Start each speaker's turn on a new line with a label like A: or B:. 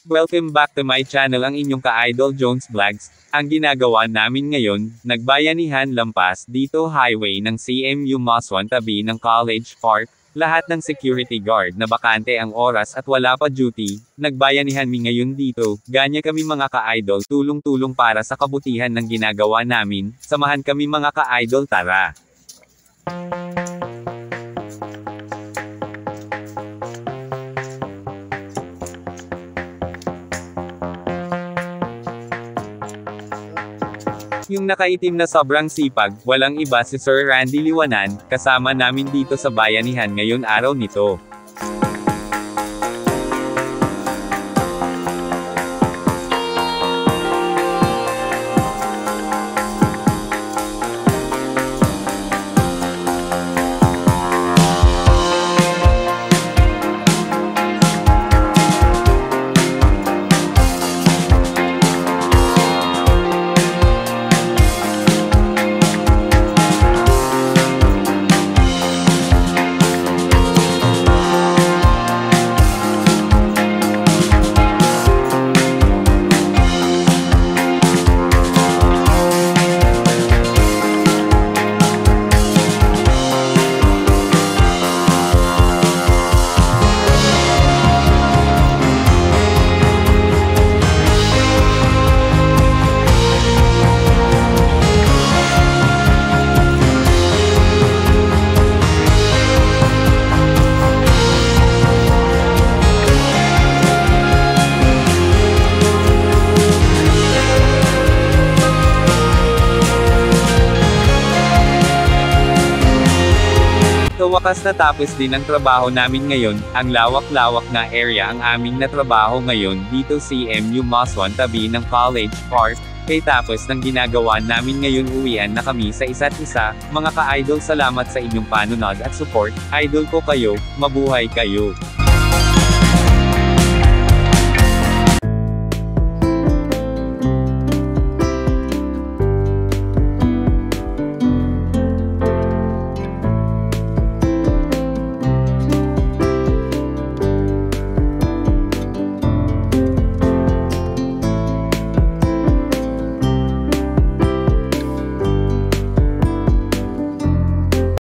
A: Welcome back to my channel, ang inyong ka-idol Jones Vlogs. Ang ginagawa namin ngayon, nagbayanihan lampas dito highway ng CMU Maswan tabi ng College Park. Lahat ng security guard na bakante ang oras at wala pa duty. Nagbayanihan mi ngayon dito, ganya kami mga ka-idol, tulong-tulong para sa kabutihan ng ginagawa namin. Samahan kami mga ka-idol, tara! Yung nakaitim na sobrang sipag, walang iba si Sir Randy Liwanan, kasama namin dito sa bayanihan ngayon araw nito. Sa wakas natapos din ang trabaho namin ngayon, ang lawak-lawak na area ang aming natrabaho ngayon dito CMU Maswan tabi ng College Park. Kaya tapos ng ginagawa namin ngayon, uwian na kami sa isa't isa. Mga ka-idol, salamat sa inyong panunod at support. Idol ko kayo, mabuhay kayo!